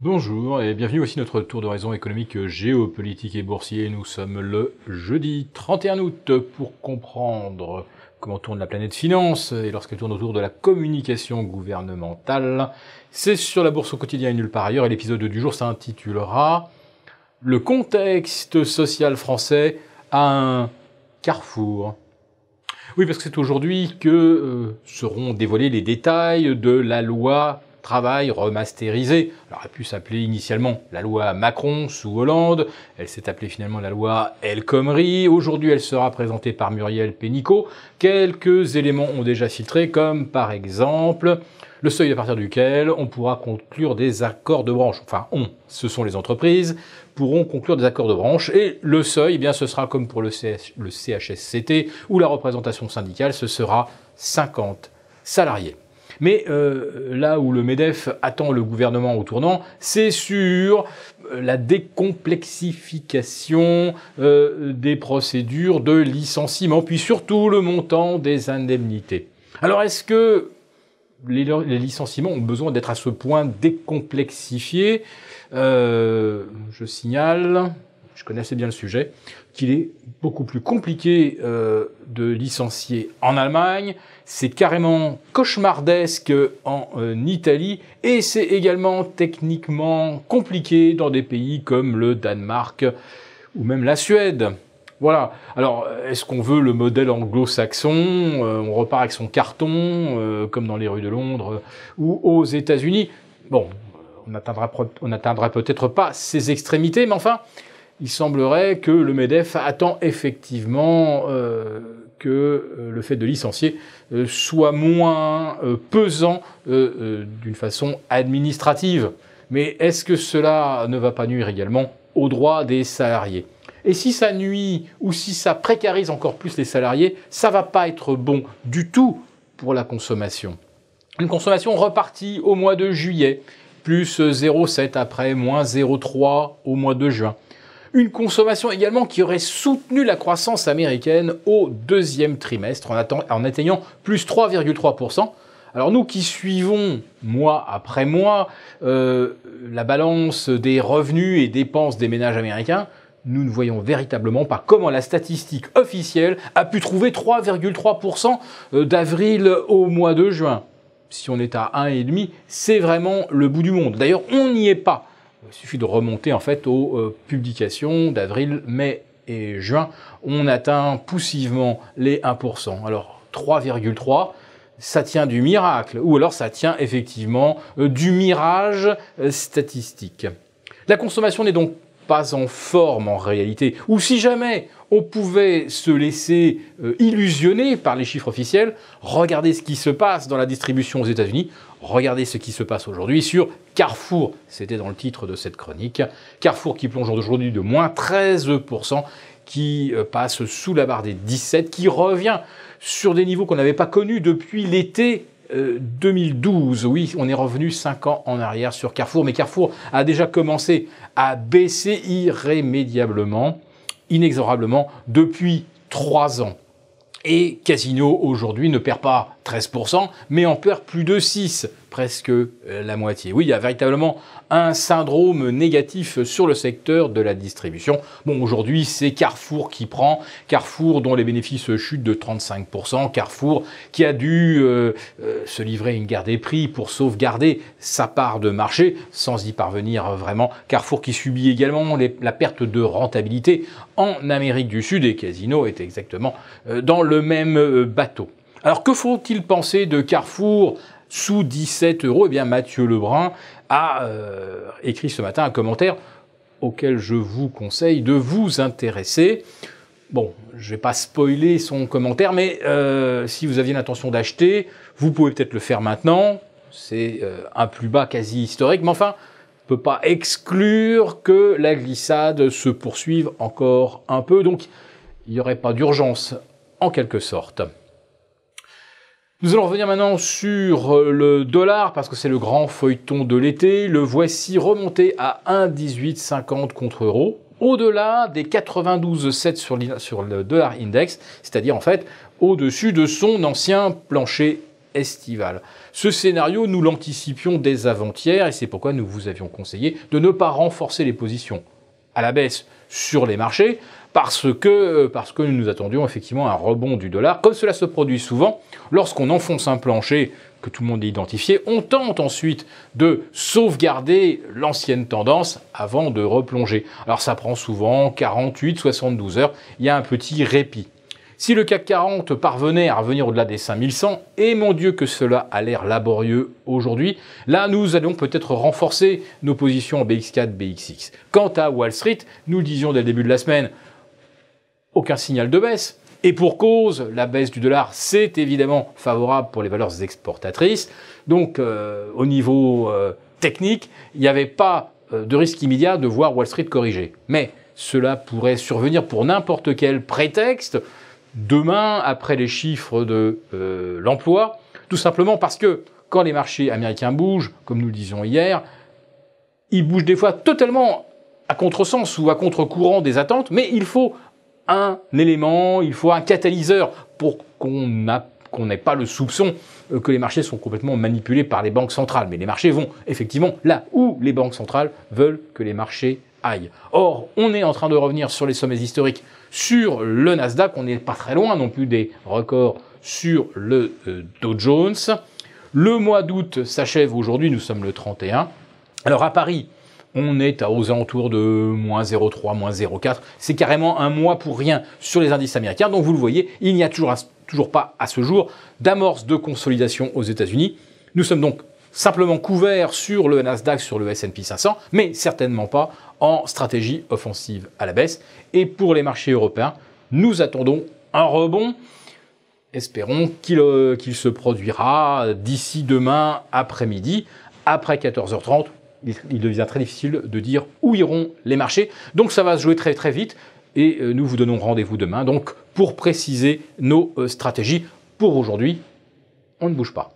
Bonjour et bienvenue aussi notre tour d'horizon économique, géopolitique et boursier. Nous sommes le jeudi 31 août pour comprendre comment tourne la planète finance et lorsqu'elle tourne autour de la communication gouvernementale. C'est sur la bourse au quotidien et nulle part ailleurs et l'épisode du jour s'intitulera « Le contexte social français à un carrefour ». Oui, parce que c'est aujourd'hui que seront dévoilés les détails de la loi travail remasterisée. Elle aurait pu s'appeler initialement la loi Macron sous Hollande, elle s'est appelée finalement la loi El Khomri. Aujourd'hui, elle sera présentée par Muriel Pénicaud. Quelques éléments ont déjà filtré, comme par exemple le seuil à partir duquel on pourra conclure des accords de branche. Enfin, ce sont les entreprises, pourront conclure des accords de branche. Et le seuil, eh bien, ce sera comme pour le CHSCT ou la représentation syndicale, ce sera 50 salariés. Mais là où le MEDEF attend le gouvernement au tournant, c'est sur la décomplexification des procédures de licenciement, puis surtout le montant des indemnités. Alors est-ce que les licenciements ont besoin d'être à ce point décomplexifiés? Je signale, je connais assez bien le sujet, qu'il est beaucoup plus compliqué de licencier en Allemagne. C'est carrément cauchemardesque en Italie et c'est également techniquement compliqué dans des pays comme le Danemark ou même la Suède. Voilà. Alors, est-ce qu'on veut le modèle anglo-saxon? On repart avec son carton, comme dans les rues de Londres ou aux États-Unis. Bon, on n'atteindra peut-être pas ces extrémités, mais enfin, il semblerait que le MEDEF attend effectivement que le fait de licencier soit moins pesant d'une façon administrative. Mais est-ce que cela ne va pas nuire également aux droits des salariés? Et si ça nuit ou si ça précarise encore plus les salariés, ça va pas être bon du tout pour la consommation. Une consommation repartie au mois de juillet, plus 0,7 après, moins 0,3 au mois de juin. Une consommation également qui aurait soutenu la croissance américaine au deuxième trimestre en atteignant plus 3,3%. Alors nous qui suivons mois après mois la balance des revenus et dépenses des ménages américains, nous ne voyons véritablement pas comment la statistique officielle a pu trouver 3,3% d'avril au mois de juin. Si on est à 1,5, c'est vraiment le bout du monde. D'ailleurs, on n'y est pas. Il suffit de remonter en fait aux publications d'avril, mai et juin. On atteint poussivement les 1%. Alors 3,3, ça tient du miracle, ou alors ça tient effectivement du mirage statistique. La consommation n'est donc pas en forme en réalité, ou si jamais on pouvait se laisser illusionner par les chiffres officiels, regardez ce qui se passe dans la distribution aux États-Unis, regardez ce qui se passe aujourd'hui sur Carrefour, c'était dans le titre de cette chronique, Carrefour qui plonge aujourd'hui de moins 13%, qui passe sous la barre des 17, qui revient sur des niveaux qu'on n'avait pas connus depuis l'été 2012, oui, on est revenu 5 ans en arrière sur Carrefour, mais Carrefour a déjà commencé à baisser irrémédiablement, inexorablement, depuis 3 ans. Et Casino, aujourd'hui, ne perd pas 13%, mais en perd plus de 6%, presque la moitié. Oui, il y a véritablement un syndrome négatif sur le secteur de la distribution. Bon, aujourd'hui, c'est Carrefour qui prend. Carrefour dont les bénéfices chutent de 35%. Carrefour qui a dû se livrer à une guerre des prix pour sauvegarder sa part de marché, sans y parvenir vraiment. Carrefour qui subit également la perte de rentabilité en Amérique du Sud, et Casino est exactement dans le même bateau. Alors que faut-il penser de Carrefour sous 17 €? Eh bien, Mathieu Lebrun a écrit ce matin un commentaire auquel je vous conseille de vous intéresser. Bon, je ne vais pas spoiler son commentaire, mais si vous aviez l'intention d'acheter, vous pouvez peut-être le faire maintenant. C'est un plus bas quasi historique, mais enfin, on ne peut pas exclure que la glissade se poursuive encore un peu. Donc, il n'y aurait pas d'urgence, en quelque sorte. Nous allons revenir maintenant sur le dollar, parce que c'est le grand feuilleton de l'été. Le voici remonté à 1,1850 contre euro, au-delà des 92,7 sur le dollar index, c'est-à-dire en fait au-dessus de son ancien plancher estivale. Ce scénario, nous l'anticipions dès avant-hier et c'est pourquoi nous vous avions conseillé de ne pas renforcer les positions à la baisse sur les marchés parce que nous attendions effectivement un rebond du dollar. Comme cela se produit souvent, lorsqu'on enfonce un plancher que tout le monde a identifié, on tente ensuite de sauvegarder l'ancienne tendance avant de replonger. Alors ça prend souvent 48, 72 heures, il y a un petit répit. Si le CAC 40 parvenait à revenir au-delà des 5100, et mon Dieu que cela a l'air laborieux aujourd'hui, là nous allons peut-être renforcer nos positions en BX4, BXX. Quant à Wall Street, nous le disions dès le début de la semaine, aucun signal de baisse. Et pour cause, la baisse du dollar, c'est évidemment favorable pour les valeurs exportatrices. Donc au niveau technique, il n'y avait pas de risque immédiat de voir Wall Street corriger. Mais cela pourrait survenir pour n'importe quel prétexte, demain, après les chiffres de l'emploi, tout simplement parce que quand les marchés américains bougent, comme nous le disions hier, ils bougent des fois totalement à contresens ou à contre-courant des attentes, mais il faut un élément, il faut un catalyseur pour qu'on n'ait pas le soupçon que les marchés sont complètement manipulés par les banques centrales. Mais les marchés vont effectivement là où les banques centrales veulent que les marchés aillent. Or, on est en train de revenir sur les sommets historiques sur le Nasdaq, on n'est pas très loin non plus des records sur le Dow Jones. Le mois d'août s'achève aujourd'hui, nous sommes le 31. Alors à Paris, on est aux alentours de moins 0,3, moins 0,4. C'est carrément un mois pour rien sur les indices américains. Donc vous le voyez, il n'y a toujours pas à ce jour d'amorce de consolidation aux États-Unis. Nous sommes donc simplement couverts sur le Nasdaq, sur le S&P 500, mais certainement pas en stratégie offensive à la baisse. Et pour les marchés européens, nous attendons un rebond. Espérons qu'il se produira d'ici demain après-midi, après 14h30. Il devient très difficile de dire où iront les marchés. Donc ça va se jouer très très vite et nous vous donnons rendez-vous demain donc pour préciser nos stratégies. Pour aujourd'hui, on ne bouge pas.